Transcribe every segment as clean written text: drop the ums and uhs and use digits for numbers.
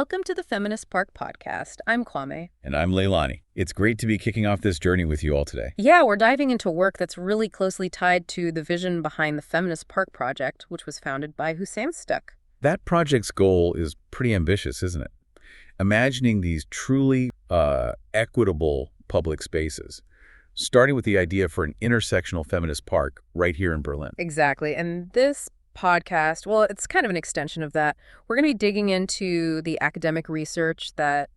Welcome to the Feminist Park podcast. I'm Kwame. And I'm Leilani. It's great to be kicking off this journey with you all today. Yeah, we're diving into work that's really closely tied to the vision behind the Feminist Park project, which was founded by Hussein Stuck. That project's goal is pretty ambitious, isn't it? Imagining these truly equitable public spaces, starting with the idea for an intersectional feminist park right here in Berlin. Exactly. And this podcast, well, it's kind of an extension of that. We're going to be digging into the academic research that,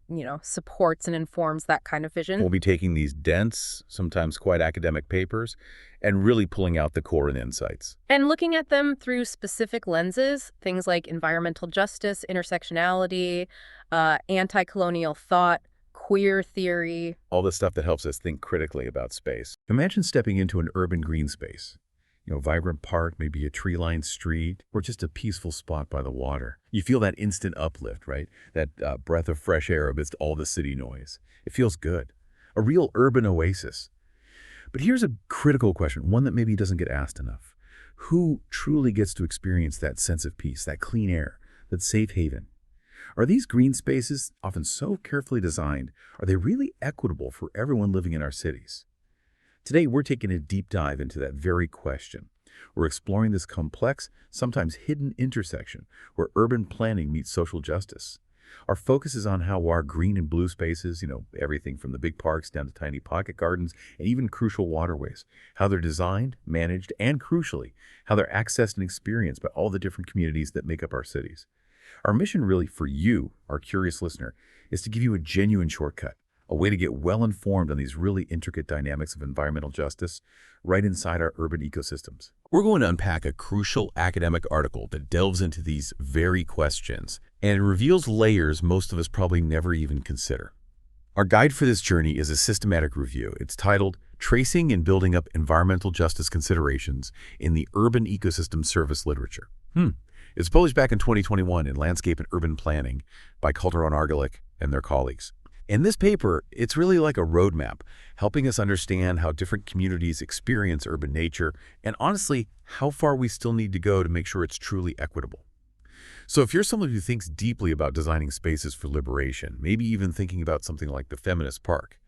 supports and informs that kind of vision. We'll be taking these dense, sometimes quite academic papers and really pulling out the core and insights. And looking at them through specific lenses, things like environmental justice, intersectionality, anti-colonial thought, queer theory. All the stuff that helps us think critically about space. Imagine stepping into an urban green space. Vibrant park, maybe a tree-lined street, or just a peaceful spot by the water. You feel that instant uplift, right? That breath of fresh air amidst all the city noise. It feels good. A real urban oasis. But here's a critical question, one that maybe doesn't get asked enough. Who truly gets to experience that sense of peace, that clean air, that safe haven? Are these green spaces, often so carefully designed, are they really equitable for everyone living in our cities? Today, we're taking a deep dive into that very question. We're exploring this complex, sometimes hidden intersection where urban planning meets social justice. Our focus is on how our green and blue spaces, everything from the big parks down to tiny pocket gardens and even crucial waterways, how they're designed, managed, and crucially, how they're accessed and experienced by all the different communities that make up our cities. Our mission really for you, our curious listener, is to give you a genuine shortcut. A way to get well-informed on these really intricate dynamics of environmental justice right inside our urban ecosystems. We're going to unpack a crucial academic article that delves into these very questions and reveals layers most of us probably never even consider. Our guide for this journey is a systematic review. It's titled Tracing and Building Up Environmental Justice Considerations in the Urban Ecosystem Service Literature. It's published back in 2021 in Landscape and Urban Planning by Calderón-Argelich and their colleagues. In this paper, it's really like a roadmap, helping us understand how different communities experience urban nature and honestly, how far we still need to go to make sure it's truly equitable. So if you're someone who thinks deeply about designing spaces for liberation, maybe even thinking about something like the Feminist Park,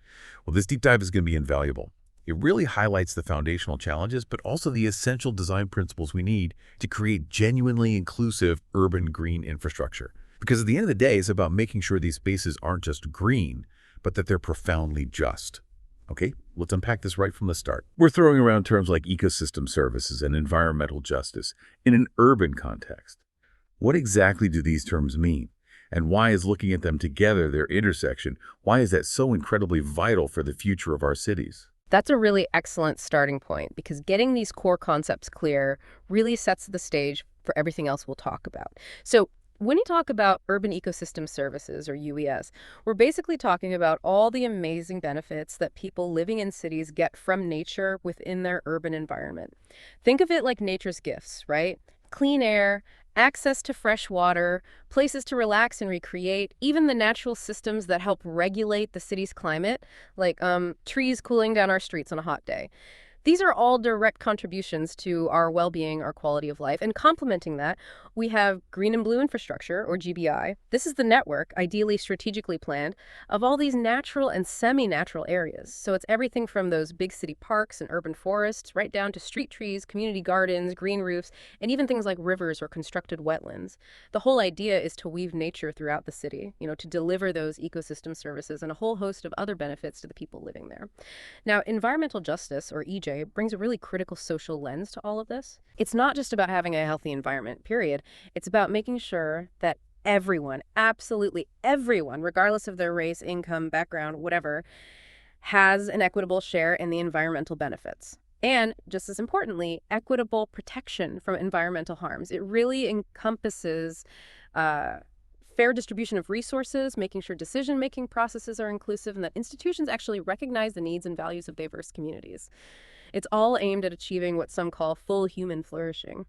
well, this deep dive is going to be invaluable. It really highlights the foundational challenges, but also the essential design principles we need to create genuinely inclusive urban green infrastructure. Because at the end of the day, it's about making sure these spaces aren't just green, but that they're profoundly just. Okay, let's unpack this right from the start. We're throwing around terms like ecosystem services and environmental justice in an urban context. What exactly do these terms mean? And why is looking at them together, their intersection, why is that so incredibly vital for the future of our cities? That's a really excellent starting point because getting these core concepts clear really sets the stage for everything else we'll talk about. So when you talk about urban ecosystem services, or UES, we're basically talking about all the amazing benefits that people living in cities get from nature within their urban environment. Think of it like nature's gifts, right? Clean air, access to fresh water, places to relax and recreate, even the natural systems that help regulate the city's climate, like trees cooling down our streets on a hot day. These are all direct contributions to our well-being, our quality of life. And complementing that, we have green and blue infrastructure, or GBI. This is the network, ideally strategically planned, of all these natural and semi-natural areas. So it's everything from those big city parks and urban forests, right down to street trees, community gardens, green roofs, and even things like rivers or constructed wetlands. The whole idea is to weave nature throughout the city, to deliver those ecosystem services and a whole host of other benefits to the people living there. Now, environmental justice, or EJ, brings a really critical social lens to all of this. It's not just about having a healthy environment, period. It's about making sure that everyone, absolutely everyone, regardless of their race, income, background, whatever, has an equitable share in the environmental benefits. And, just as importantly, equitable protection from environmental harms. It really encompasses fair distribution of resources, making sure decision-making processes are inclusive, and that institutions actually recognize the needs and values of diverse communities. It's all aimed at achieving what some call full human flourishing.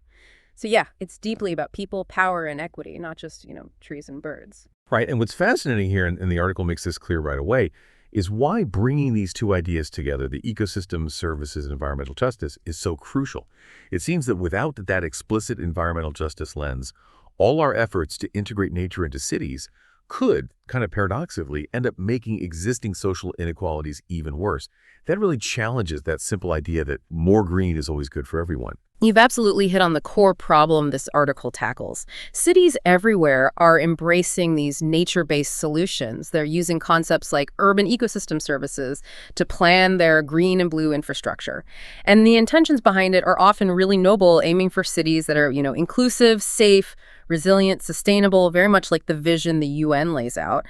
So yeah, it's deeply about people, power, and equity, not just, trees and birds. Right, and what's fascinating here, and the article makes this clear right away, is why bringing these two ideas together, the ecosystem services and environmental justice, is so crucial. It seems that without that explicit environmental justice lens, all our efforts to integrate nature into cities could, kind of paradoxically, end up making existing social inequalities even worse. That really challenges that simple idea that more green is always good for everyone. You've absolutely hit on the core problem this article tackles. Cities everywhere are embracing these nature-based solutions. They're using concepts like urban ecosystem services to plan their green and blue infrastructure. And the intentions behind it are often really noble, aiming for cities that are, inclusive, safe, resilient, sustainable, very much like the vision the UN lays out.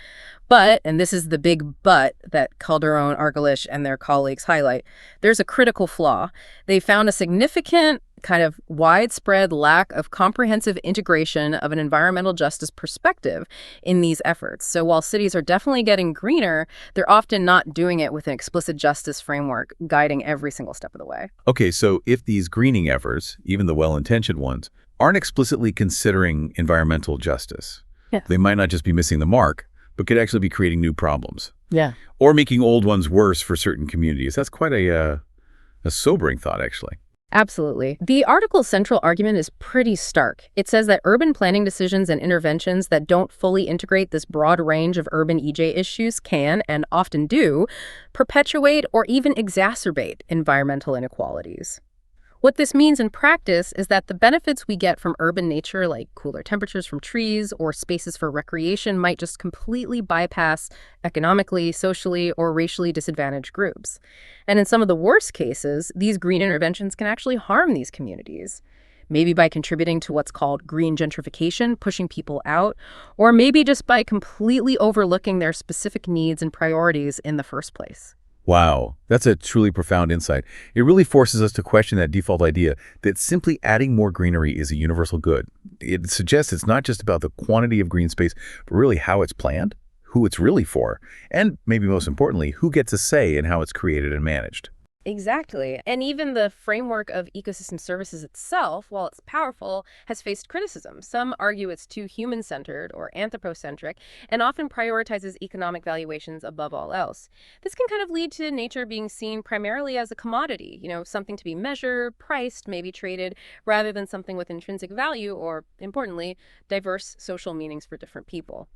But, and this is the big but that Calderón-Argelich and their colleagues highlight, there's a critical flaw. They found a significant kind of widespread lack of comprehensive integration of an environmental justice perspective in these efforts. So while cities are definitely getting greener, they're often not doing it with an explicit justice framework guiding every single step of the way. Okay, so if these greening efforts, even the well-intentioned ones, aren't explicitly considering environmental justice, they might not just be missing the mark, but could actually be creating new problems. Yeah. Or making old ones worse for certain communities. That's quite a sobering thought, actually. Absolutely. The article's central argument is pretty stark. It says that urban planning decisions and interventions that don't fully integrate this broad range of urban EJ issues can, and often do, perpetuate or even exacerbate environmental inequalities. What this means in practice is that the benefits we get from urban nature, like cooler temperatures from trees or spaces for recreation, might just completely bypass economically, socially, or racially disadvantaged groups. And in some of the worst cases, these green interventions can actually harm these communities. Maybe by contributing to what's called green gentrification, pushing people out, or maybe just by completely overlooking their specific needs and priorities in the first place. Wow, that's a truly profound insight. It really forces us to question that default idea that simply adding more greenery is a universal good. It suggests it's not just about the quantity of green space, but really how it's planned, who it's really for, and maybe most importantly, who gets a say in how it's created and managed. Exactly. And even the framework of ecosystem services itself, while it's powerful, has faced criticism. Some argue it's too human-centered or anthropocentric and often prioritizes economic valuations above all else. This can kind of lead to nature being seen primarily as a commodity, something to be measured, priced, maybe traded, rather than something with intrinsic value or, importantly, diverse social meanings for different people.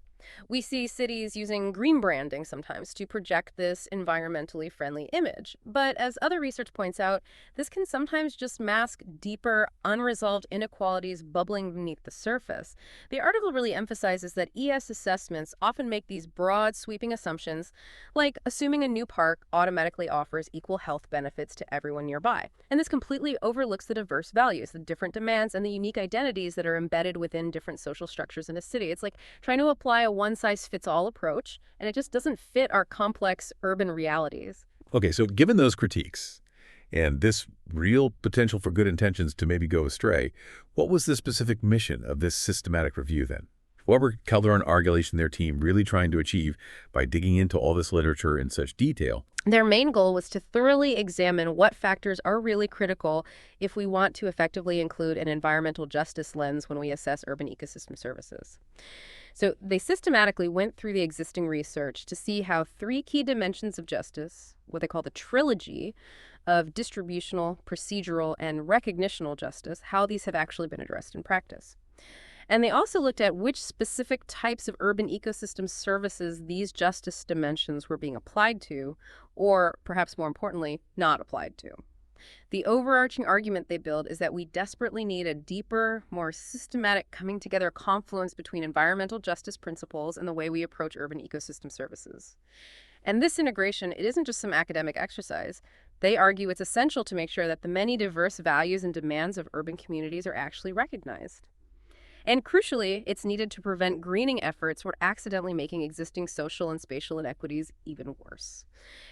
We see cities using green branding sometimes to project this environmentally friendly image. But as other research points out, this can sometimes just mask deeper, unresolved inequalities bubbling beneath the surface. The article really emphasizes that ES assessments often make these broad, sweeping assumptions, like assuming a new park automatically offers equal health benefits to everyone nearby. And this completely overlooks the diverse values, the different demands, and the unique identities that are embedded within different social structures in a city. It's like trying to apply a one-size-fits-all approach, and it just doesn't fit our complex urban realities. Okay, so given those critiques and this real potential for good intentions to maybe go astray, what was the specific mission of this systematic review then? What were Calderón-Argelich and their team really trying to achieve by digging into all this literature in such detail? Their main goal was to thoroughly examine what factors are really critical if we want to effectively include an environmental justice lens when we assess urban ecosystem services. So they systematically went through the existing research to see how three key dimensions of justice, what they call the trilogy of distributional, procedural, and recognitional justice, how these have actually been addressed in practice. And they also looked at which specific types of urban ecosystem services these justice dimensions were being applied to, or perhaps more importantly, not applied to. The overarching argument they build is that we desperately need a deeper, more systematic coming together confluence between environmental justice principles and the way we approach urban ecosystem services. And this integration, it isn't just some academic exercise. They argue it's essential to make sure that the many diverse values and demands of urban communities are actually recognized. And crucially, it's needed to prevent greening efforts from accidentally making existing social and spatial inequities even worse.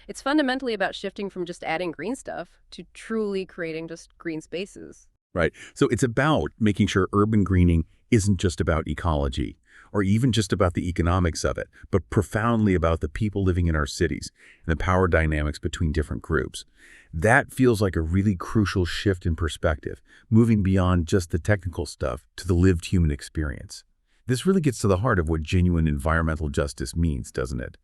It's fundamentally about shifting from just adding green stuff to truly creating just green spaces. Right. So it's about making sure urban greening isn't just about ecology or even just about the economics of it, but profoundly about the people living in our cities and the power dynamics between different groups. That feels like a really crucial shift in perspective, moving beyond just the technical stuff to the lived human experience. This really gets to the heart of what genuine environmental justice means, doesn't it?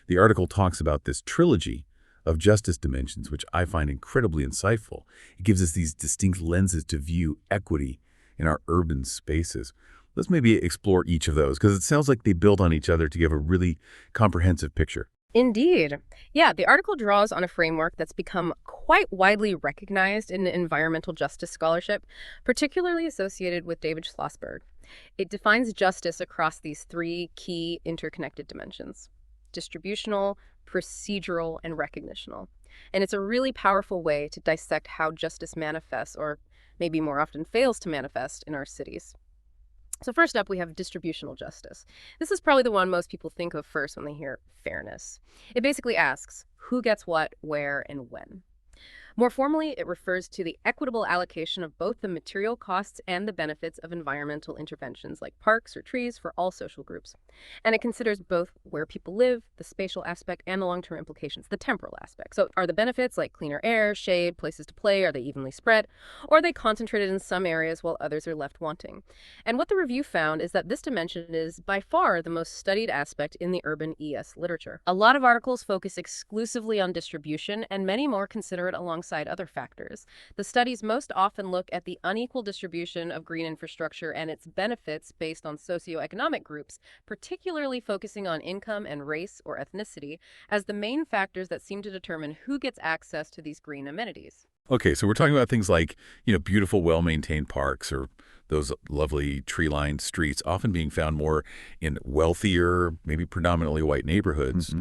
The article talks about this trilogy of justice dimensions, which I find incredibly insightful. It gives us these distinct lenses to view equity in our urban spaces. Let's maybe explore each of those, because it sounds like they build on each other to give a really comprehensive picture. Indeed. Yeah, the article draws on a framework that's become quite widely recognized in environmental justice scholarship, particularly associated with David Schlossberg. It defines justice across these three key interconnected dimensions: distributional, procedural, and recognitional. And it's a really powerful way to dissect how justice manifests, or maybe more often fails to manifest, in our cities. So first up, we have distributional justice. This is probably the one most people think of first when they hear fairness. It basically asks who gets what, where, and when. More formally, it refers to the equitable allocation of both the material costs and the benefits of environmental interventions like parks or trees for all social groups. And it considers both where people live, the spatial aspect, and the long-term implications, the temporal aspect. So are the benefits like cleaner air, shade, places to play, are they evenly spread? Or are they concentrated in some areas while others are left wanting? And what the review found is that this dimension is by far the most studied aspect in the urban ES literature. A lot of articles focus exclusively on distribution, and many more consider it alongside other factors. The studies most often look at the unequal distribution of green infrastructure and its benefits based on socioeconomic groups, particularly focusing on income and race or ethnicity as the main factors that seem to determine who gets access to these green amenities. Okay, so we're talking about things like, beautiful, well-maintained parks or those lovely tree-lined streets, often being found more in wealthier, maybe predominantly white neighborhoods,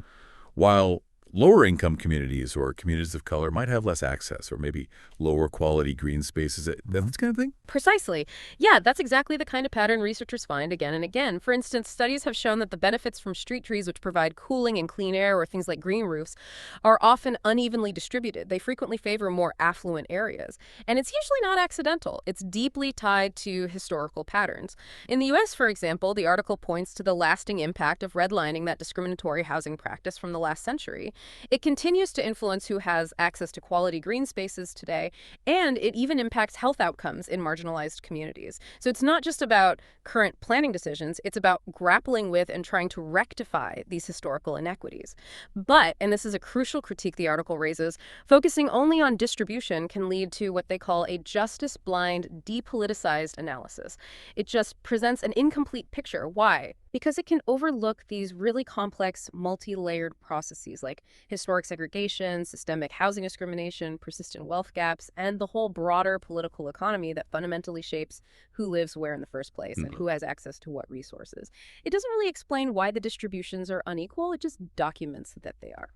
while lower income communities or communities of color might have less access or maybe lower quality green spaces, that kind of thing? Precisely. Yeah, that's exactly the kind of pattern researchers find again and again. For instance, studies have shown that the benefits from street trees, which provide cooling and clean air, or things like green roofs, are often unevenly distributed. They frequently favor more affluent areas. And it's usually not accidental. It's deeply tied to historical patterns. In the U.S., for example, the article points to the lasting impact of redlining, that discriminatory housing practice from the last century. It continues to influence who has access to quality green spaces today, and it even impacts health outcomes in marginalized communities. So it's not just about current planning decisions, it's about grappling with and trying to rectify these historical inequities. But, and this is a crucial critique the article raises, focusing only on distribution can lead to what they call a justice-blind, depoliticized analysis. It just presents an incomplete picture. Why? Because it can overlook these really complex, multi-layered processes like historic segregation, systemic housing discrimination, persistent wealth gaps, and the whole broader political economy that fundamentally shapes who lives where in the first place and who has access to what resources. It doesn't really explain why the distributions are unequal, it just documents that they are.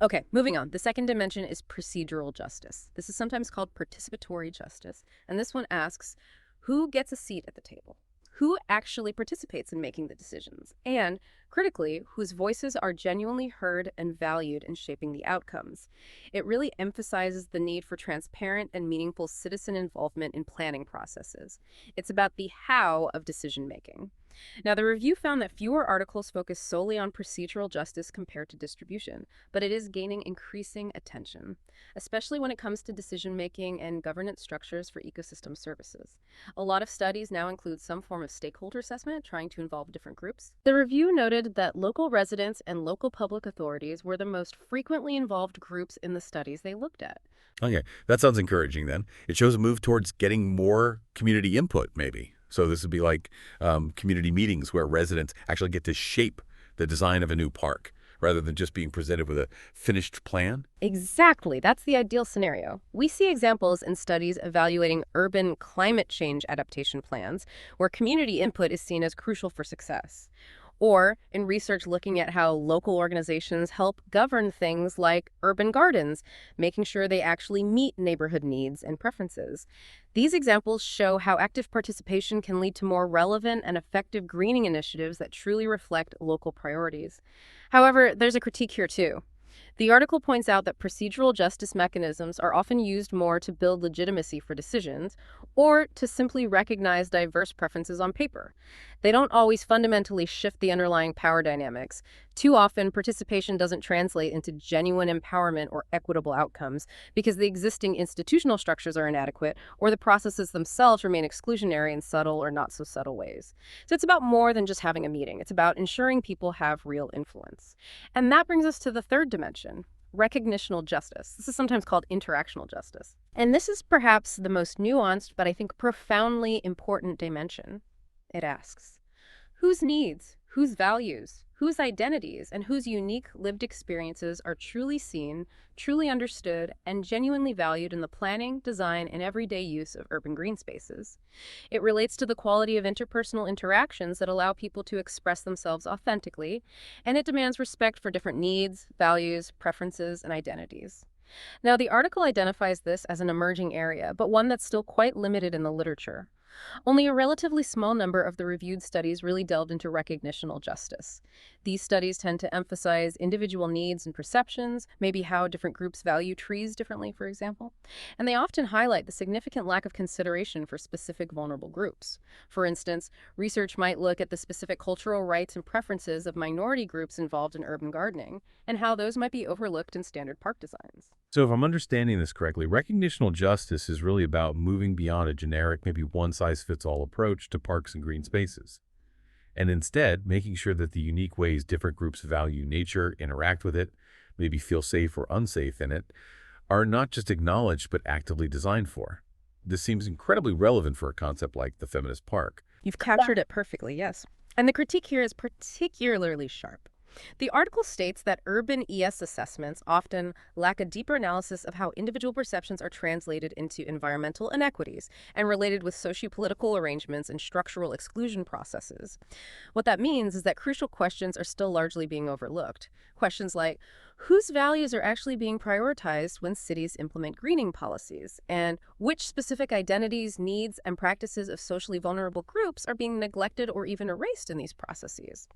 Okay, moving on. The second dimension is procedural justice. This is sometimes called participatory justice, and this one asks, who gets a seat at the table? Who actually participates in making the decisions? And, critically, whose voices are genuinely heard and valued in shaping the outcomes? It really emphasizes the need for transparent and meaningful citizen involvement in planning processes. It's about the how of decision-making. Now, the review found that fewer articles focus solely on procedural justice compared to distribution, but it is gaining increasing attention, especially when it comes to decision-making and governance structures for ecosystem services. A lot of studies now include some form of stakeholder assessment, trying to involve different groups. The review noted that local residents and local public authorities were the most frequently involved groups in the studies they looked at. Okay, that sounds encouraging then. It shows a move towards getting more community input, maybe. So this would be like community meetings where residents actually get to shape the design of a new park rather than just being presented with a finished plan. Exactly. That's the ideal scenario. We see examples in studies evaluating urban climate change adaptation plans where community input is seen as crucial for success. Or in research looking at how local organizations help govern things like urban gardens, making sure they actually meet neighborhood needs and preferences. These examples show how active participation can lead to more relevant and effective greening initiatives that truly reflect local priorities. However, there's a critique here too. The article points out that procedural justice mechanisms are often used more to build legitimacy for decisions or to simply recognize diverse preferences on paper. They don't always fundamentally shift the underlying power dynamics. Too often, participation doesn't translate into genuine empowerment or equitable outcomes because the existing institutional structures are inadequate or the processes themselves remain exclusionary in subtle or not so subtle ways. So it's about more than just having a meeting. It's about ensuring people have real influence. And that brings us to the third dimension, recognitional justice. This is sometimes called interactional justice. And this is perhaps the most nuanced, but I think profoundly important dimension. It asks, whose needs, whose values, whose identities, and whose unique lived experiences are truly seen, truly understood, and genuinely valued in the planning, design, and everyday use of urban green spaces? It relates to the quality of interpersonal interactions that allow people to express themselves authentically, and it demands respect for different needs, values, preferences, and identities. Now, the article identifies this as an emerging area, but one that's still quite limited in the literature. Only a relatively small number of the reviewed studies really delved into recognitional justice. These studies tend to emphasize individual needs and perceptions, maybe how different groups value trees differently, for example, and they often highlight the significant lack of consideration for specific vulnerable groups. For instance, research might look at the specific cultural rights and preferences of minority groups involved in urban gardening, and how those might be overlooked in standard park designs. So if I'm understanding this correctly, recognitional justice is really about moving beyond a generic, maybe one-size-fits-all approach to parks and green spaces, and instead making sure that the unique ways different groups value nature, interact with it, maybe feel safe or unsafe in it, are not just acknowledged but actively designed for. This seems incredibly relevant for a concept like the feminist park. You've captured it perfectly, yes. And the critique here is particularly sharp. The article states that urban ES assessments often lack a deeper analysis of how individual perceptions are translated into environmental inequities and related with sociopolitical arrangements and structural exclusion processes. What that means is that crucial questions are still largely being overlooked. Questions like, whose values are actually being prioritized when cities implement greening policies? And which specific identities, needs, and practices of socially vulnerable groups are being neglected or even erased in these processes?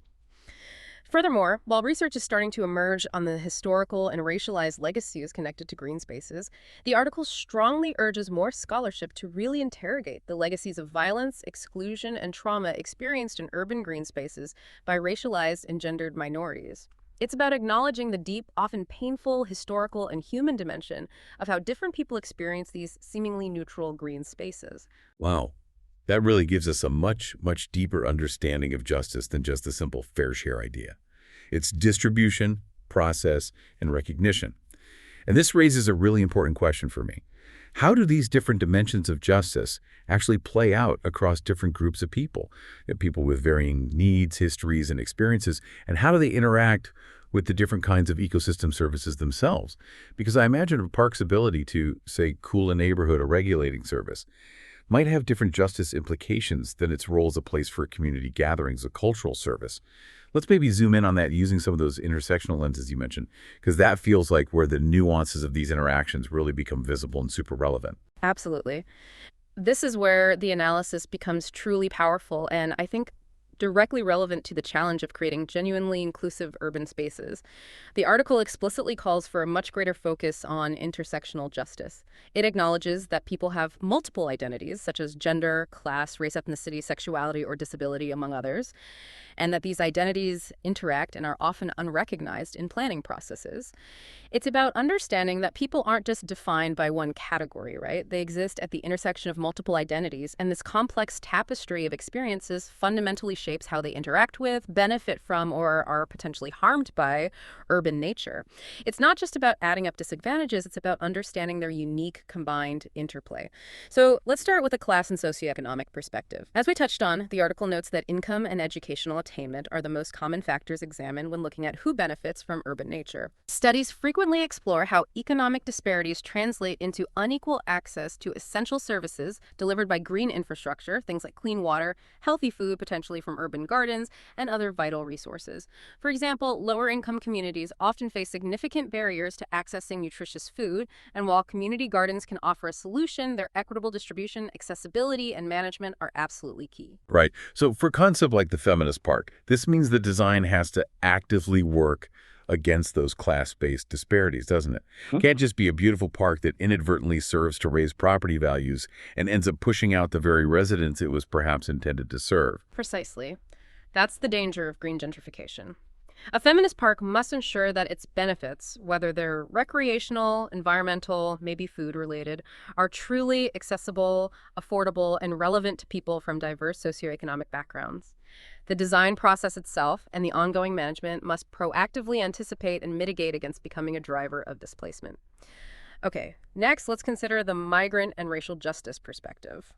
Furthermore, while research is starting to emerge on the historical and racialized legacies connected to green spaces, the article strongly urges more scholarship to really interrogate the legacies of violence, exclusion, and trauma experienced in urban green spaces by racialized and gendered minorities. It's about acknowledging the deep, often painful, historical, and human dimension of how different people experience these seemingly neutral green spaces. Wow. That really gives us a much, much deeper understanding of justice than just a simple fair share idea. It's distribution, process, and recognition. And this raises a really important question for me. How do these different dimensions of justice actually play out across different groups of people? People with varying needs, histories, and experiences, and how do they interact with the different kinds of ecosystem services themselves? Because I imagine a park's ability to, say, cool a neighborhood or regulating service might have different justice implications than its role as a place for community gatherings, a cultural service. Let's maybe zoom in on that using some of those intersectional lenses you mentioned, because that feels like where the nuances of these interactions really become visible and super relevant. Absolutely. This is where the analysis becomes truly powerful and I think directly relevant to the challenge of creating genuinely inclusive urban spaces. The article explicitly calls for a much greater focus on intersectional justice. It acknowledges that people have multiple identities, such as gender, class, race, ethnicity, sexuality, or disability, among others, and that these identities interact and are often unrecognized in planning processes. It's about understanding that people aren't just defined by one category, right? They exist at the intersection of multiple identities, and this complex tapestry of experiences fundamentally shapes how they interact with, benefit from, or are potentially harmed by urban nature. It's not just about adding up disadvantages, it's about understanding their unique combined interplay. So let's start with a class and socioeconomic perspective. As we touched on, the article notes that income and educational attainment are the most common factors examined when looking at who benefits from urban nature. Studies frequently explore how economic disparities translate into unequal access to essential services delivered by green infrastructure, things like clean water, healthy food potentially from urban gardens, and other vital resources. For example, lower-income communities often face significant barriers to accessing nutritious food, and while community gardens can offer a solution, their equitable distribution, accessibility, and management are absolutely key. Right. So for a concept like the feminist park, this means the design has to actively work against those class-based disparities, doesn't it? Can't just be a beautiful park that inadvertently serves to raise property values and ends up pushing out the very residents it was perhaps intended to serve. Precisely. That's the danger of green gentrification. A feminist park must ensure that its benefits, whether they're recreational, environmental, maybe food-related, are truly accessible, affordable, and relevant to people from diverse socioeconomic backgrounds. The design process itself and the ongoing management must proactively anticipate and mitigate against becoming a driver of displacement. Okay, next let's consider the migrant and racial justice perspective.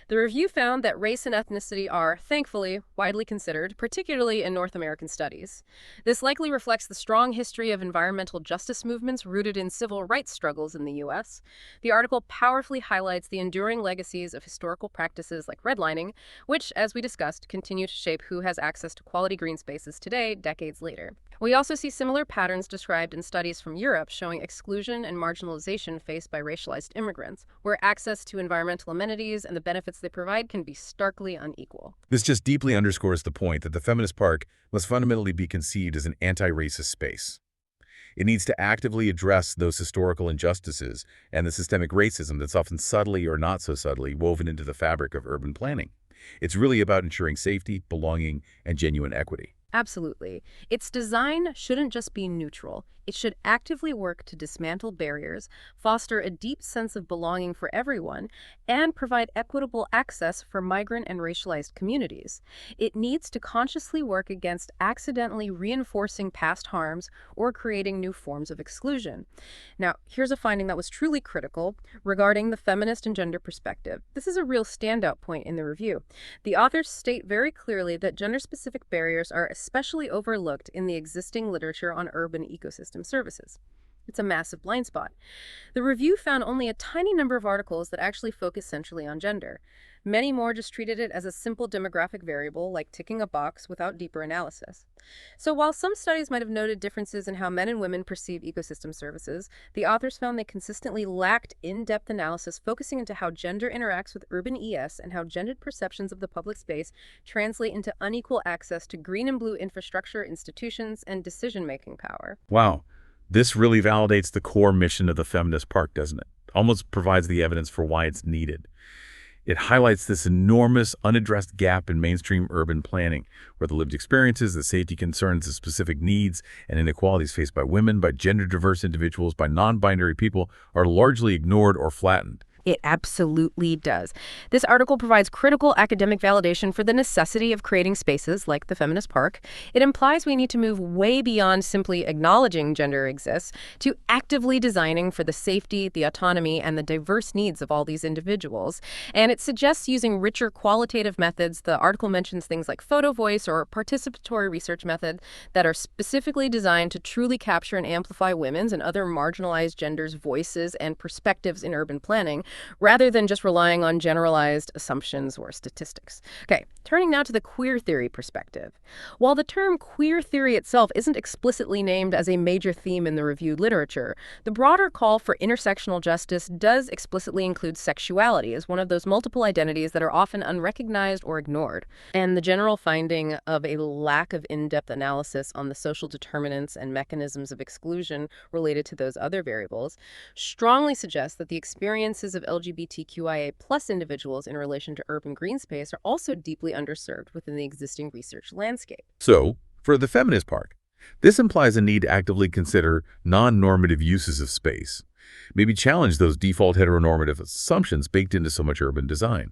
The review found that race and ethnicity are, thankfully, widely considered, particularly in North American studies. This likely reflects the strong history of environmental justice movements rooted in civil rights struggles in the U.S. The article powerfully highlights the enduring legacies of historical practices like redlining, which, as we discussed, continue to shape who has access to quality green spaces today, decades later. We also see similar patterns described in studies from Europe showing exclusion and marginalization faced by racialized immigrants, where access to environmental amenities and the benefits they provide can be starkly unequal. This just deeply underscores the point that the feminist park must fundamentally be conceived as an anti-racist space. It needs to actively address those historical injustices and the systemic racism that's often subtly or not so subtly woven into the fabric of urban planning. It's really about ensuring safety, belonging, and genuine equity. Absolutely. Its design shouldn't just be neutral. It should actively work to dismantle barriers, foster a deep sense of belonging for everyone, and provide equitable access for migrant and racialized communities. It needs to consciously work against accidentally reinforcing past harms or creating new forms of exclusion. Now, here's a finding that was truly critical regarding the feminist and gender perspective. This is a real standout point in the review. The authors state very clearly that gender-specific barriers are especially overlooked in the existing literature on urban ecosystem services. It's a massive blind spot. The review found only a tiny number of articles that actually focus centrally on gender. Many more just treated it as a simple demographic variable, like ticking a box without deeper analysis. So while some studies might have noted differences in how men and women perceive ecosystem services, the authors found they consistently lacked in-depth analysis focusing into how gender interacts with urban ES and how gendered perceptions of the public space translate into unequal access to green and blue infrastructure, institutions, and decision-making power. Wow. This really validates the core mission of the feminist park, doesn't it? Almost provides the evidence for why it's needed. It highlights this enormous, unaddressed gap in mainstream urban planning, where the lived experiences, the safety concerns, the specific needs, and inequalities faced by women, by gender-diverse individuals, by non-binary people are largely ignored or flattened. It absolutely does. This article provides critical academic validation for the necessity of creating spaces like the feminist park. It implies we need to move way beyond simply acknowledging gender exists to actively designing for the safety, the autonomy, and the diverse needs of all these individuals. And it suggests using richer qualitative methods. The article mentions things like photo voice or participatory research methods that are specifically designed to truly capture and amplify women's and other marginalized genders' voices and perspectives in urban planning, rather than just relying on generalized assumptions or statistics. Okay, turning now to the queer theory perspective. While the term queer theory itself isn't explicitly named as a major theme in the reviewed literature, the broader call for intersectional justice does explicitly include sexuality as one of those multiple identities that are often unrecognized or ignored. And the general finding of a lack of in-depth analysis on the social determinants and mechanisms of exclusion related to those other variables strongly suggests that the experiences of LGBTQIA+ individuals in relation to urban green space are also deeply underserved within the existing research landscape. So, for the feminist park, this implies a need to actively consider non-normative uses of space. Maybe challenge those default heteronormative assumptions baked into so much urban design,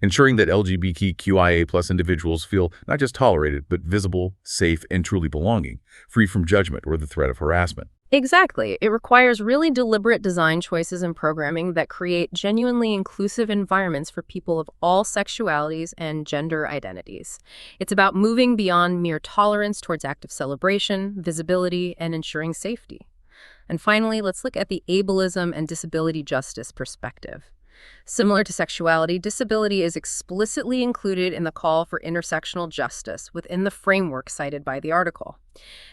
ensuring that LGBTQIA+ individuals feel not just tolerated, but visible, safe, and truly belonging, free from judgment or the threat of harassment. Exactly. It requires really deliberate design choices and programming that create genuinely inclusive environments for people of all sexualities and gender identities. It's about moving beyond mere tolerance towards active celebration, visibility, and ensuring safety. And finally, let's look at the ableism and disability justice perspective. Similar to sexuality, disability is explicitly included in the call for intersectional justice within the framework cited by the article.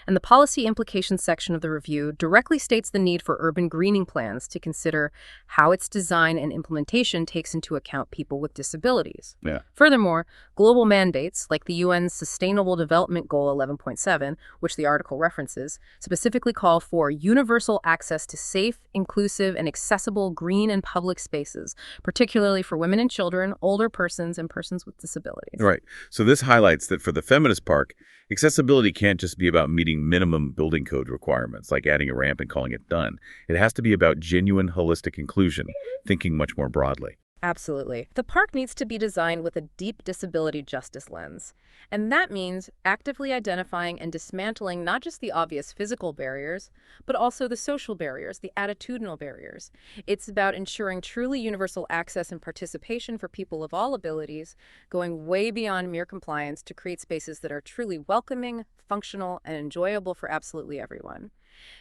And the policy implications section of the review directly states the need for urban greening plans to consider how its design and implementation takes into account people with disabilities. Yeah. Furthermore, global mandates like the UN's Sustainable Development Goal 11.7, which the article references, specifically call for universal access to safe, inclusive, and accessible green and public spaces, particularly for women and children, older persons, and persons with disabilities. Right. So this highlights that for the feminist park, accessibility can't just be about meeting minimum building code requirements, like adding a ramp and calling it done. It has to be about genuine, holistic inclusion, thinking much more broadly. Absolutely. The park needs to be designed with a deep disability justice lens. And that means actively identifying and dismantling not just the obvious physical barriers, but also the social barriers, the attitudinal barriers. It's about ensuring truly universal access and participation for people of all abilities, going way beyond mere compliance to create spaces that are truly welcoming, functional, and enjoyable for absolutely everyone.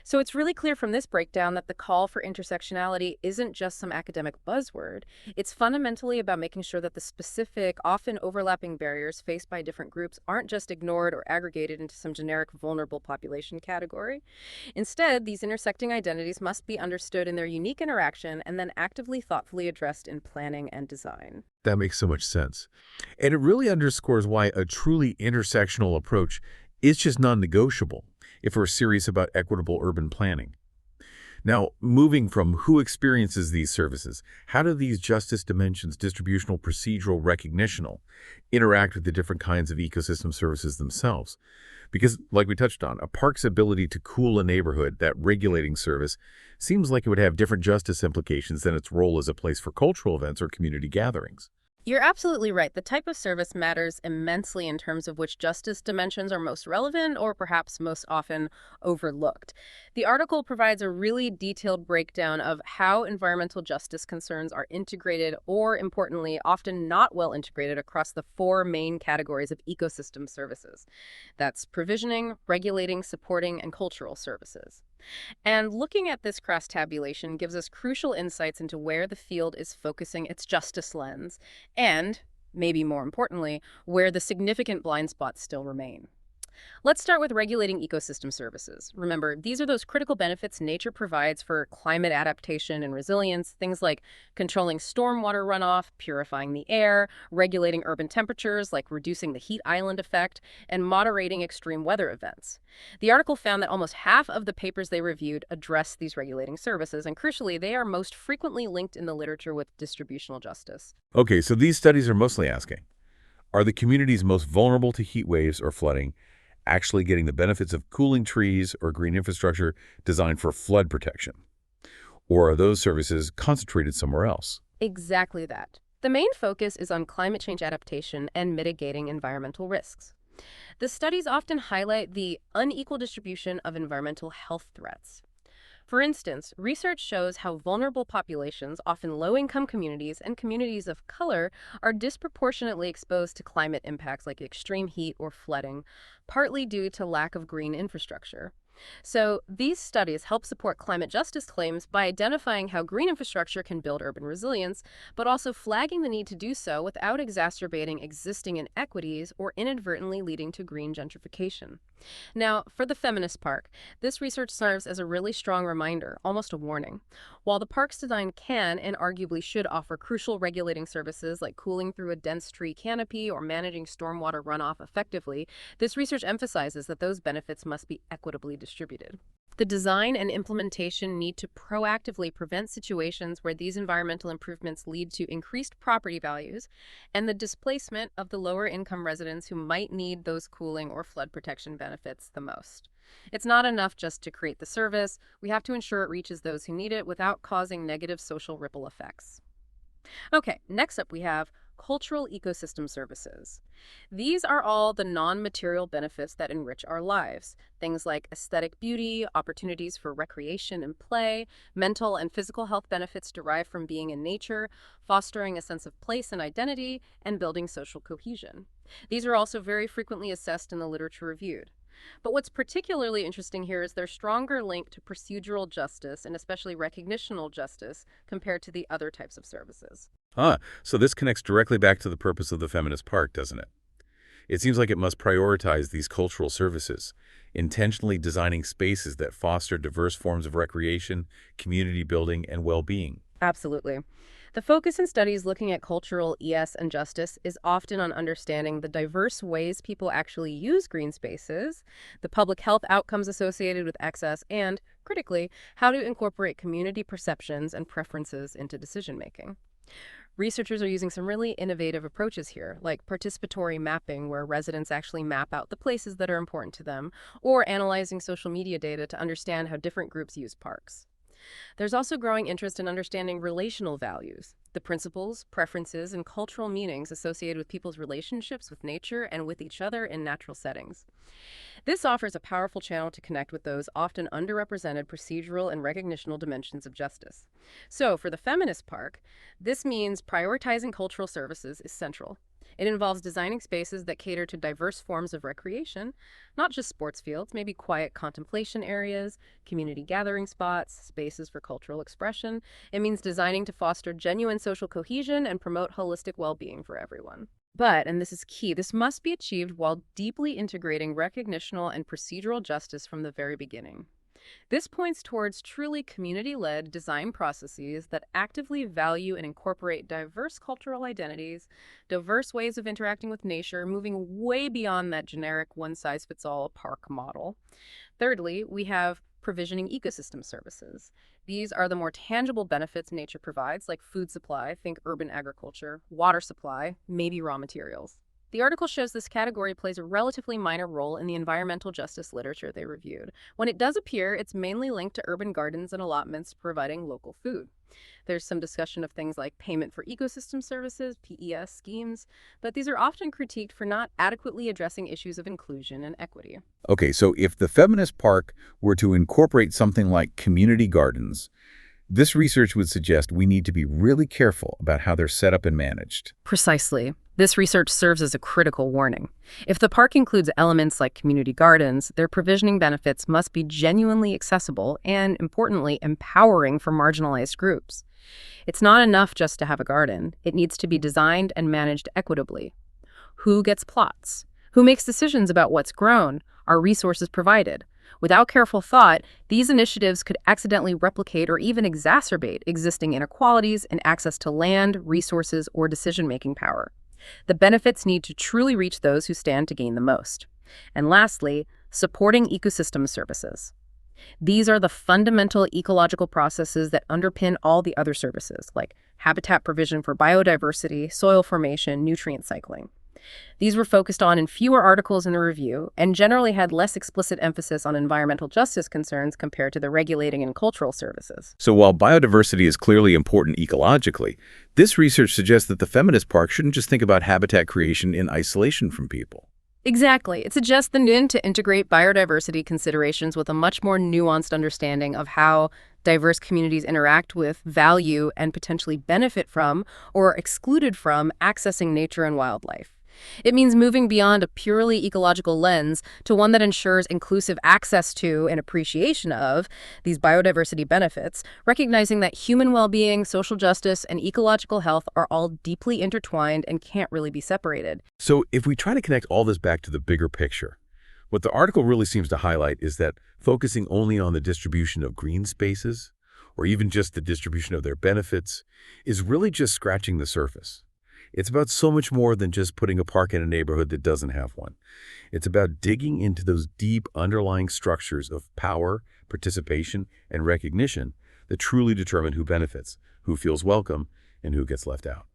So it's really clear from this breakdown that the call for intersectionality isn't just some academic buzzword. It's fundamentally about making sure that the specific, often overlapping barriers faced by different groups aren't just ignored or aggregated into some generic vulnerable population category. Instead, these intersecting identities must be understood in their unique interaction and then actively, thoughtfully addressed in planning and design. That makes so much sense. And it really underscores why a truly intersectional approach is just non-negotiable if we're serious about equitable urban planning. Now, moving from who experiences these services, how do these justice dimensions, distributional, procedural, recognitional, interact with the different kinds of ecosystem services themselves? Because, like we touched on, a park's ability to cool a neighborhood, that regulating service, seems like it would have different justice implications than its role as a place for cultural events or community gatherings. You're absolutely right. The type of service matters immensely in terms of which justice dimensions are most relevant or perhaps most often overlooked. The article provides a really detailed breakdown of how environmental justice concerns are integrated or, importantly, often not well integrated across the four main categories of ecosystem services. That's provisioning, regulating, supporting, and cultural services. And looking at this cross tabulation gives us crucial insights into where the field is focusing its justice lens and, maybe more importantly, where the significant blind spots still remain. Let's start with regulating ecosystem services. Remember, these are those critical benefits nature provides for climate adaptation and resilience, things like controlling stormwater runoff, purifying the air, regulating urban temperatures like reducing the heat island effect, and moderating extreme weather events. The article found that almost half of the papers they reviewed address these regulating services, and crucially, they are most frequently linked in the literature with distributional justice. Okay, so these studies are mostly asking, are the communities most vulnerable to heat waves or flooding actually getting the benefits of cooling trees or green infrastructure designed for flood protection? Or are those services concentrated somewhere else? Exactly that. The main focus is on climate change adaptation and mitigating environmental risks. The studies often highlight the unequal distribution of environmental health threats. For instance, research shows how vulnerable populations, often low-income communities and communities of color, are disproportionately exposed to climate impacts like extreme heat or flooding, partly due to lack of green infrastructure. So these studies help support climate justice claims by identifying how green infrastructure can build urban resilience, but also flagging the need to do so without exacerbating existing inequities or inadvertently leading to green gentrification. Now, for the Feminist Park, this research serves as a really strong reminder, almost a warning. While the park's design can and arguably should offer crucial regulating services like cooling through a dense tree canopy or managing stormwater runoff effectively, this research emphasizes that those benefits must be equitably distributed. The design and implementation need to proactively prevent situations where these environmental improvements lead to increased property values and the displacement of the lower income residents who might need those cooling or flood protection benefits the most. It's not enough just to create the service. We have to ensure it reaches those who need it without causing negative social ripple effects. Okay, next up we have cultural ecosystem services. These are all the non-material benefits that enrich our lives. Things like aesthetic beauty, opportunities for recreation and play, mental and physical health benefits derived from being in nature, fostering a sense of place and identity, and building social cohesion. These are also very frequently assessed in the literature reviewed. But what's particularly interesting here is their stronger link to procedural justice and especially recognitional justice compared to the other types of services. So this connects directly back to the purpose of the Feminist Park, doesn't it? It seems like it must prioritize these cultural services, intentionally designing spaces that foster diverse forms of recreation, community building, and well-being. Absolutely. The focus in studies looking at cultural ES and justice is often on understanding the diverse ways people actually use green spaces, the public health outcomes associated with access, and, critically, how to incorporate community perceptions and preferences into decision-making. Researchers are using some really innovative approaches here, like participatory mapping, where residents actually map out the places that are important to them, or analyzing social media data to understand how different groups use parks. There's also growing interest in understanding relational values, the principles, preferences, and cultural meanings associated with people's relationships with nature and with each other in natural settings. This offers a powerful channel to connect with those often underrepresented procedural and recognitional dimensions of justice. So, for the feminist park, this means prioritizing cultural services is central. It involves designing spaces that cater to diverse forms of recreation, not just sports fields, maybe quiet contemplation areas, community gathering spots, spaces for cultural expression. It means designing to foster genuine social cohesion and promote holistic well-being for everyone. But, and this is key, this must be achieved while deeply integrating recognitional and procedural justice from the very beginning. This points towards truly community-led design processes that actively value and incorporate diverse cultural identities, diverse ways of interacting with nature, moving way beyond that generic one-size-fits-all park model. Thirdly, we have provisioning ecosystem services. These are the more tangible benefits nature provides, like food supply, think urban agriculture, water supply, maybe raw materials. The article shows this category plays a relatively minor role in the environmental justice literature they reviewed. When it does appear, it's mainly linked to urban gardens and allotments providing local food. There's some discussion of things like payment for ecosystem services, PES schemes, but these are often critiqued for not adequately addressing issues of inclusion and equity. Okay, so if the feminist park were to incorporate something like community gardens, this research would suggest we need to be really careful about how they're set up and managed. Precisely. This research serves as a critical warning. If the park includes elements like community gardens, their provisioning benefits must be genuinely accessible and, importantly, empowering for marginalized groups. It's not enough just to have a garden. It needs to be designed and managed equitably. Who gets plots? Who makes decisions about what's grown? Are resources provided? Without careful thought, these initiatives could accidentally replicate or even exacerbate existing inequalities in access to land, resources, or decision-making power. The benefits need to truly reach those who stand to gain the most. And lastly, supporting ecosystem services. These are the fundamental ecological processes that underpin all the other services, like habitat provision for biodiversity, soil formation, nutrient cycling. These were focused on in fewer articles in the review and generally had less explicit emphasis on environmental justice concerns compared to the regulating and cultural services. So while biodiversity is clearly important ecologically, this research suggests that the feminist park shouldn't just think about habitat creation in isolation from people. Exactly. It suggests the need to integrate biodiversity considerations with a much more nuanced understanding of how diverse communities interact with, value, and potentially benefit from or are excluded from accessing nature and wildlife. It means moving beyond a purely ecological lens to one that ensures inclusive access to and appreciation of these biodiversity benefits, recognizing that human well-being, social justice, and ecological health are all deeply intertwined and can't really be separated. So if we try to connect all this back to the bigger picture, what the article really seems to highlight is that focusing only on the distribution of green spaces, or even just the distribution of their benefits, is really just scratching the surface. It's about so much more than just putting a park in a neighborhood that doesn't have one. It's about digging into those deep underlying structures of power, participation, and recognition that truly determine who benefits, who feels welcome, and who gets left out.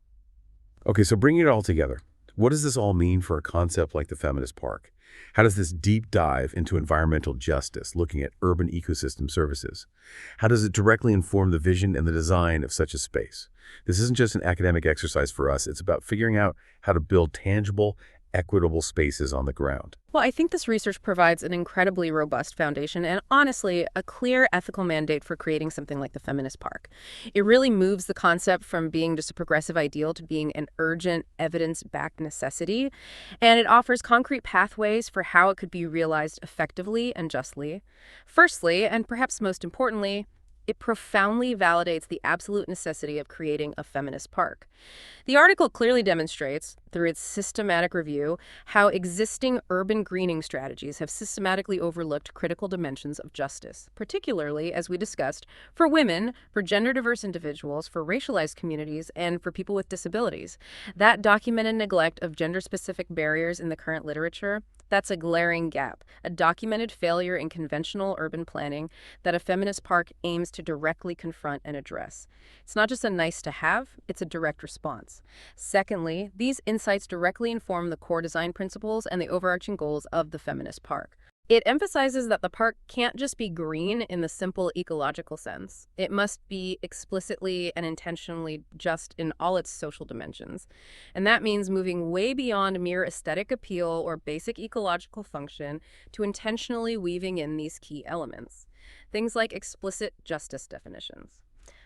Okay, so bringing it all together, what does this all mean for a concept like the feminist park? How does this deep dive into environmental justice, looking at urban ecosystem services? How does it directly inform the vision and the design of such a space? This isn't just an academic exercise for us. It's about figuring out how to build tangible, equitable spaces on the ground. Well, I think this research provides an incredibly robust foundation and, honestly, a clear ethical mandate for creating something like the feminist park. It really moves the concept from being just a progressive ideal to being an urgent, evidence-backed necessity, and it offers concrete pathways for how it could be realized effectively and justly. Firstly, and perhaps most importantly, it profoundly validates the absolute necessity of creating a feminist park. The article clearly demonstrates, through its systematic review, how existing urban greening strategies have systematically overlooked critical dimensions of justice, particularly, as we discussed, for women, for gender-diverse individuals, for racialized communities, and for people with disabilities. That documented neglect of gender-specific barriers in the current literature, that's a glaring gap, a documented failure in conventional urban planning that a feminist park aims to directly confront and address. It's not just a nice to have, it's a direct response. Secondly, these insights directly inform the core design principles and the overarching goals of the feminist park. It emphasizes that the park can't just be green in the simple ecological sense. It must be explicitly and intentionally just in all its social dimensions. And that means moving way beyond mere aesthetic appeal or basic ecological function to intentionally weaving in these key elements. Things like explicit justice definitions.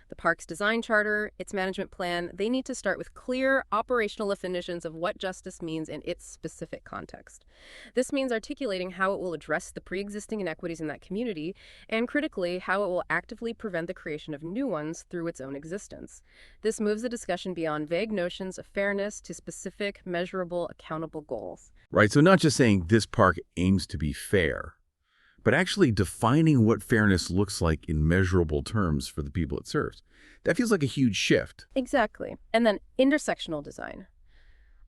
The park's design charter, its management plan, they need to start with clear operational definitions of what justice means in its specific context. This means articulating how it will address the pre-existing inequities in that community, and critically, how it will actively prevent the creation of new ones through its own existence. This moves the discussion beyond vague notions of fairness to specific, measurable, accountable goals. Right, so not just saying this park aims to be fair, but actually defining what fairness looks like in measurable terms for the people it serves. That feels like a huge shift. Exactly. And then intersectional design.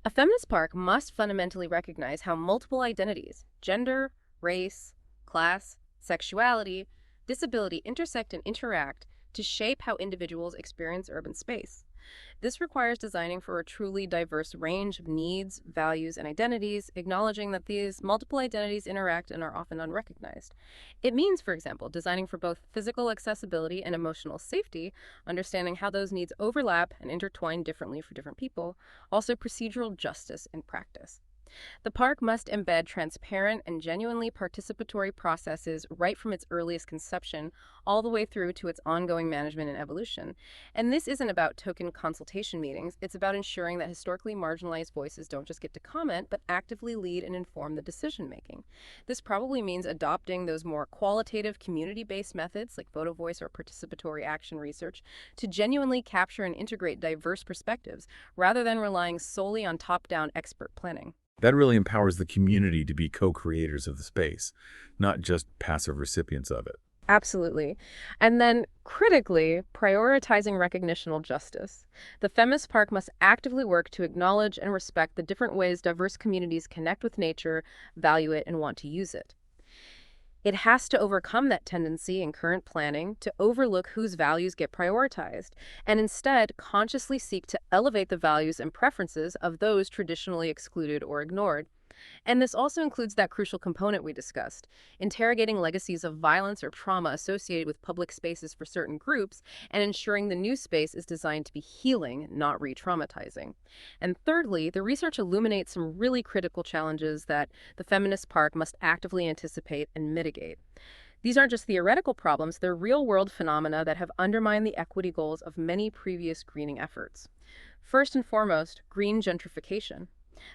A feminist park must fundamentally recognize how multiple identities, gender, race, class, sexuality, disability intersect and interact to shape how individuals experience urban space. This requires designing for a truly diverse range of needs, values, and identities, acknowledging that these multiple identities interact and are often unrecognized. It means, for example, designing for both physical accessibility and emotional safety, understanding how those needs overlap and intertwine differently for different people, also procedural justice in practice. The park must embed transparent and genuinely participatory processes right from its earliest conception all the way through to its ongoing management and evolution. And this isn't about token consultation meetings. It's about ensuring that historically marginalized voices don't just get to comment, but actively lead and inform the decision-making. This probably means adopting those more qualitative, community-based methods like photo voice or participatory action research to genuinely capture and integrate diverse perspectives, rather than relying solely on top-down expert planning. That really empowers the community to be co-creators of the space, not just passive recipients of it. Absolutely. And then, critically, prioritizing recognitional justice. The feminist park must actively work to acknowledge and respect the different ways diverse communities connect with nature, value it, and want to use it. It has to overcome that tendency in current planning to overlook whose values get prioritized, and instead consciously seek to elevate the values and preferences of those traditionally excluded or ignored. And this also includes that crucial component we discussed, interrogating legacies of violence or trauma associated with public spaces for certain groups, and ensuring the new space is designed to be healing, not re-traumatizing. And thirdly, the research illuminates some really critical challenges that the feminist park must actively anticipate and mitigate. These aren't just theoretical problems, they're real-world phenomena that have undermined the equity goals of many previous greening efforts. First and foremost, green gentrification.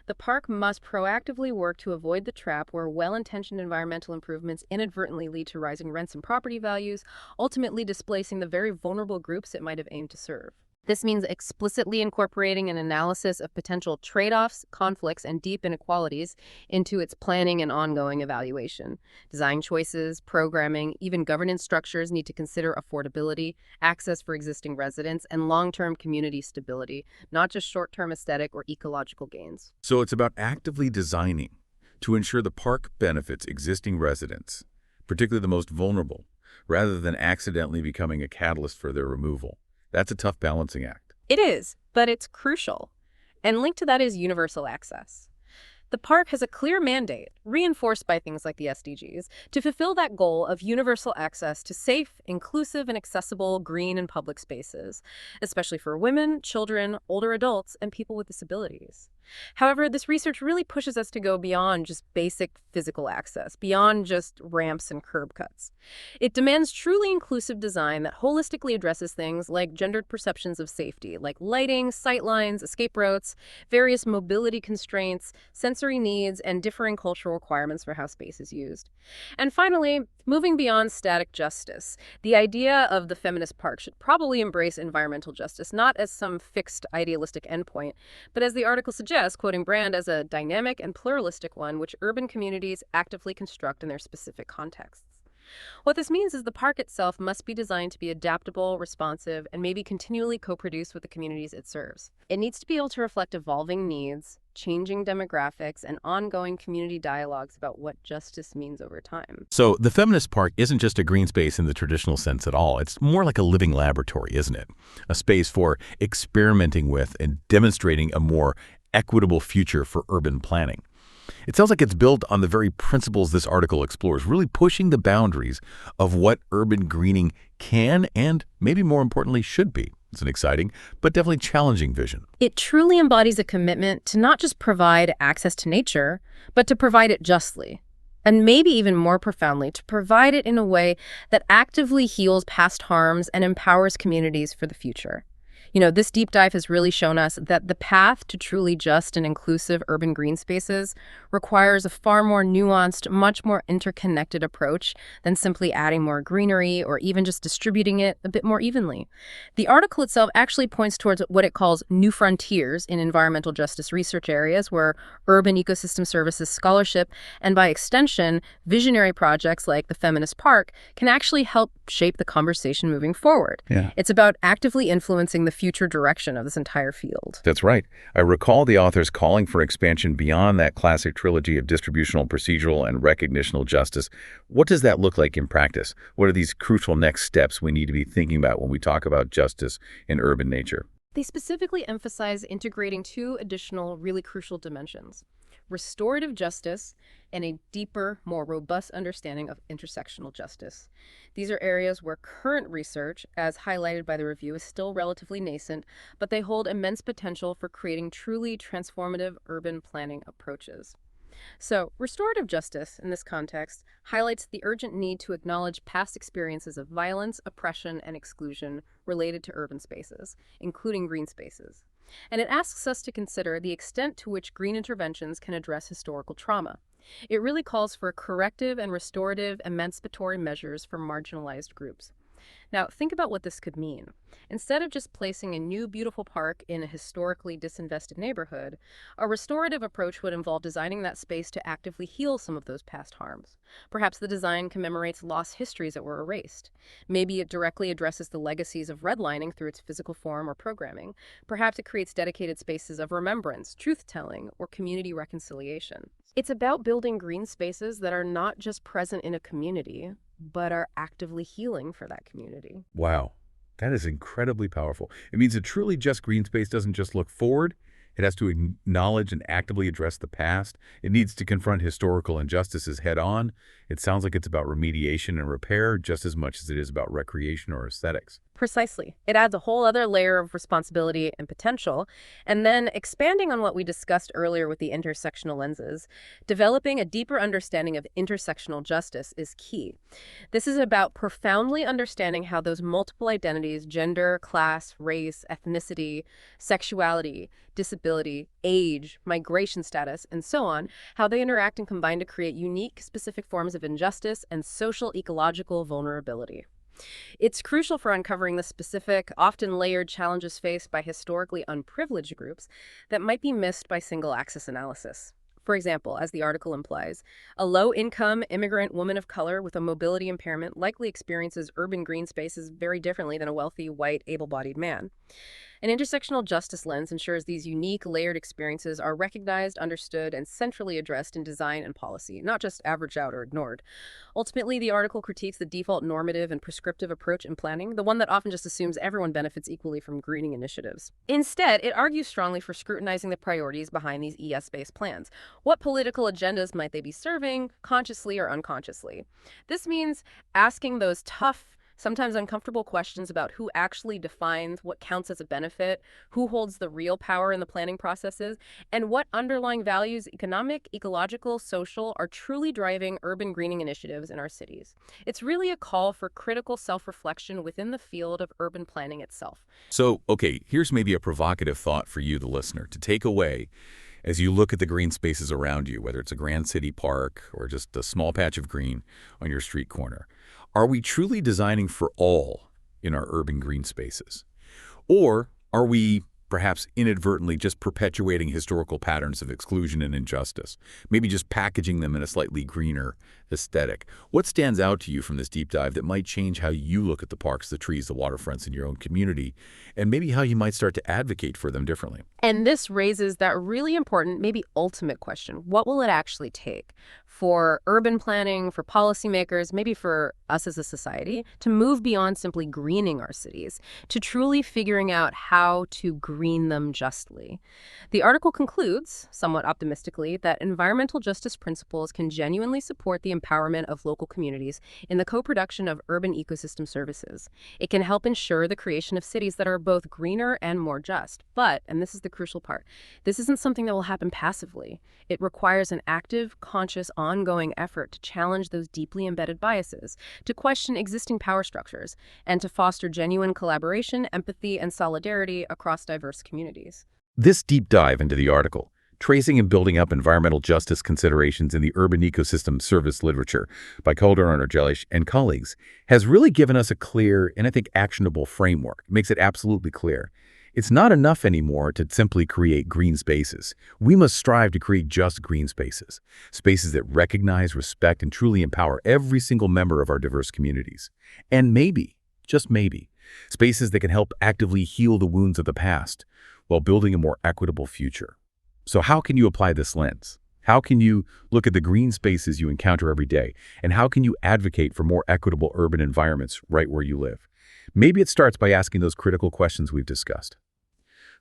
The park must proactively work to avoid the trap where well-intentioned environmental improvements inadvertently lead to rising rents and property values, ultimately displacing the very vulnerable groups it might have aimed to serve. This means explicitly incorporating an analysis of potential trade-offs, conflicts, and deep inequalities into its planning and ongoing evaluation. Design choices, programming, even governance structures need to consider affordability, access for existing residents, and long-term community stability, not just short-term aesthetic or ecological gains. So it's about actively designing to ensure the park benefits existing residents, particularly the most vulnerable, rather than accidentally becoming a catalyst for their removal. That's a tough balancing act. It is, but it's crucial. And linked to that is universal access. The park has a clear mandate, reinforced by things like the SDGs, to fulfill that goal of universal access to safe, inclusive, and accessible green and public spaces, especially for women, children, older adults, and people with disabilities. However, this research really pushes us to go beyond just basic physical access, beyond just ramps and curb cuts. It demands truly inclusive design that holistically addresses things like gendered perceptions of safety, like lighting, sightlines, escape routes, various mobility constraints, sensory needs, and differing cultural requirements for how space is used. And finally, moving beyond static justice, the idea of the feminist park should probably embrace environmental justice, not as some fixed idealistic endpoint, but as the article suggests, quoting Brand, as a dynamic and pluralistic one which urban communities actively construct in their specific contexts. What this means is the park itself must be designed to be adaptable, responsive, and maybe continually co-produce with the communities it serves. It needs to be able to reflect evolving needs, changing demographics, and ongoing community dialogues about what justice means over time. So the feminist park isn't just a green space in the traditional sense at all. It's more like a living laboratory, isn't it? A space for experimenting with and demonstrating a more equitable future for urban planning. It sounds like it's built on the very principles this article explores, really pushing the boundaries of what urban greening can and, maybe more importantly, should be. It's an exciting, but definitely challenging vision. It truly embodies a commitment to not just provide access to nature, but to provide it justly. And maybe even more profoundly, to provide it in a way that actively heals past harms and empowers communities for the future. This deep dive has really shown us that the path to truly just and inclusive urban green spaces requires a far more nuanced, much more interconnected approach than simply adding more greenery or even just distributing it a bit more evenly. The article itself actually points towards what it calls new frontiers in environmental justice research areas where urban ecosystem services scholarship and, by extension, visionary projects like the Feminist Park can actually help shape the conversation moving forward. Yeah. It's about actively influencing the future direction of this entire field. That's right. I recall the authors calling for expansion beyond that classic trilogy of distributional, procedural, and recognitional justice. What does that look like in practice? What are these crucial next steps we need to be thinking about when we talk about justice in urban nature? They specifically emphasize integrating two additional really crucial dimensions: restorative justice and a deeper, more robust understanding of intersectional justice. These are areas where current research, as highlighted by the review, is still relatively nascent, but they hold immense potential for creating truly transformative urban planning approaches. So, restorative justice, in this context, highlights the urgent need to acknowledge past experiences of violence, oppression, and exclusion related to urban spaces, including green spaces. And it asks us to consider the extent to which green interventions can address historical trauma. It really calls for corrective and restorative emancipatory measures for marginalized groups. Now, think about what this could mean. Instead of just placing a new beautiful park in a historically disinvested neighborhood, a restorative approach would involve designing that space to actively heal some of those past harms. Perhaps the design commemorates lost histories that were erased. Maybe it directly addresses the legacies of redlining through its physical form or programming. Perhaps it creates dedicated spaces of remembrance, truth-telling, or community reconciliation. It's about building green spaces that are not just present in a community, but are actively healing for that community. Wow, that is incredibly powerful. It means a truly just green space doesn't just look forward. It has to acknowledge and actively address the past. It needs to confront historical injustices head on. It sounds like it's about remediation and repair just as much as it is about recreation or aesthetics. Precisely. It adds a whole other layer of responsibility and potential. And then, expanding on what we discussed earlier with the intersectional lenses, developing a deeper understanding of intersectional justice is key. This is about profoundly understanding how those multiple identities, gender, class, race, ethnicity, sexuality, disability, age, migration status, and so on, how they interact and combine to create unique, specific forms of injustice and social ecological vulnerability. It's crucial for uncovering the specific, often layered challenges faced by historically unprivileged groups that might be missed by single-axis analysis. For example, as the article implies, a low-income immigrant woman of color with a mobility impairment likely experiences urban green spaces very differently than a wealthy, white, able-bodied man. An intersectional justice lens ensures these unique, layered experiences are recognized, understood, and centrally addressed in design and policy, not just averaged out or ignored. Ultimately, the article critiques the default normative and prescriptive approach in planning, the one that often just assumes everyone benefits equally from greening initiatives. Instead, it argues strongly for scrutinizing the priorities behind these ES-based plans. What political agendas might they be serving, consciously or unconsciously? This means asking those tough, sometimes uncomfortable questions about who actually defines what counts as a benefit, who holds the real power in the planning processes, and what underlying values, economic, ecological, social, are truly driving urban greening initiatives in our cities. It's really a call for critical self-reflection within the field of urban planning itself. So, okay, here's maybe a provocative thought for you, the listener, to take away as you look at the green spaces around you, whether it's a grand city park or just a small patch of green on your street corner. Are we truly designing for all in our urban green spaces? Or are we perhaps inadvertently just perpetuating historical patterns of exclusion and injustice, maybe just packaging them in a slightly greener aesthetic? What stands out to you from this deep dive that might change how you look at the parks, the trees, the waterfronts in your own community, and maybe how you might start to advocate for them differently? And this raises that really important, maybe ultimate question. What will it actually take for urban planning, for policymakers, maybe for us as a society, to move beyond simply greening our cities, to truly figuring out how to green them justly. The article concludes, somewhat optimistically, that environmental justice principles can genuinely support the empowerment of local communities in the co-production of urban ecosystem services. It can help ensure the creation of cities that are both greener and more just. But, and this is the crucial part, this isn't something that will happen passively. It requires an active, conscious, ongoing effort to challenge those deeply embedded biases, to question existing power structures, and to foster genuine collaboration, empathy, and solidarity across diverse communities. This deep dive into the article, tracing and building up environmental justice considerations in the urban ecosystem service literature by Calderón-Argelich and colleagues, has really given us a clear and I think actionable framework. It makes it absolutely clear. It's not enough anymore to simply create green spaces. We must strive to create just green spaces, spaces that recognize, respect, and truly empower every single member of our diverse communities. And maybe, just maybe, spaces that can help actively heal the wounds of the past while building a more equitable future. So how can you apply this lens? How can you look at the green spaces you encounter every day? And how can you advocate for more equitable urban environments right where you live? Maybe it starts by asking those critical questions we've discussed.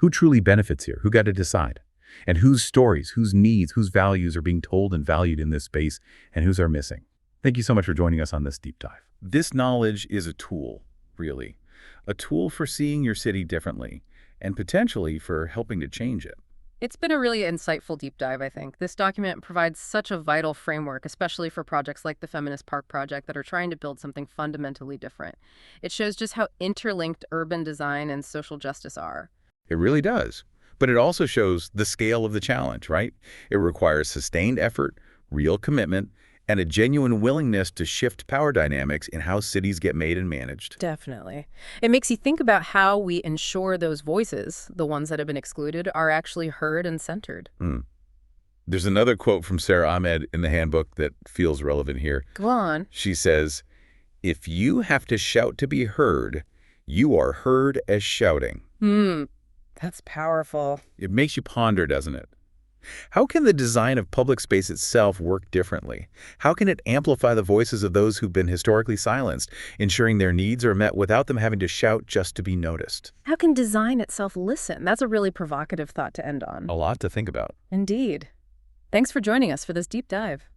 Who truly benefits here? Who got to decide? And whose stories, whose needs, whose values are being told and valued in this space, and whose are missing? Thank you so much for joining us on this deep dive. This knowledge is a tool, really. A tool for seeing your city differently, and potentially for helping to change it. It's been a really insightful deep dive, I think. This document provides such a vital framework, especially for projects like the Feminist Park Project that are trying to build something fundamentally different. It shows just how interlinked urban design and social justice are. It really does. But it also shows the scale of the challenge, right? It requires sustained effort, real commitment, and a genuine willingness to shift power dynamics in how cities get made and managed. Definitely. It makes you think about how we ensure those voices, the ones that have been excluded, are actually heard and centered. There's another quote from Sarah Ahmed in the handbook that feels relevant here. Go on. She says, "If you have to shout to be heard, you are heard as shouting." That's powerful. It makes you ponder, doesn't it? How can the design of public space itself work differently? How can it amplify the voices of those who've been historically silenced, ensuring their needs are met without them having to shout just to be noticed? How can design itself listen? That's a really provocative thought to end on. A lot to think about. Indeed. Thanks for joining us for this deep dive.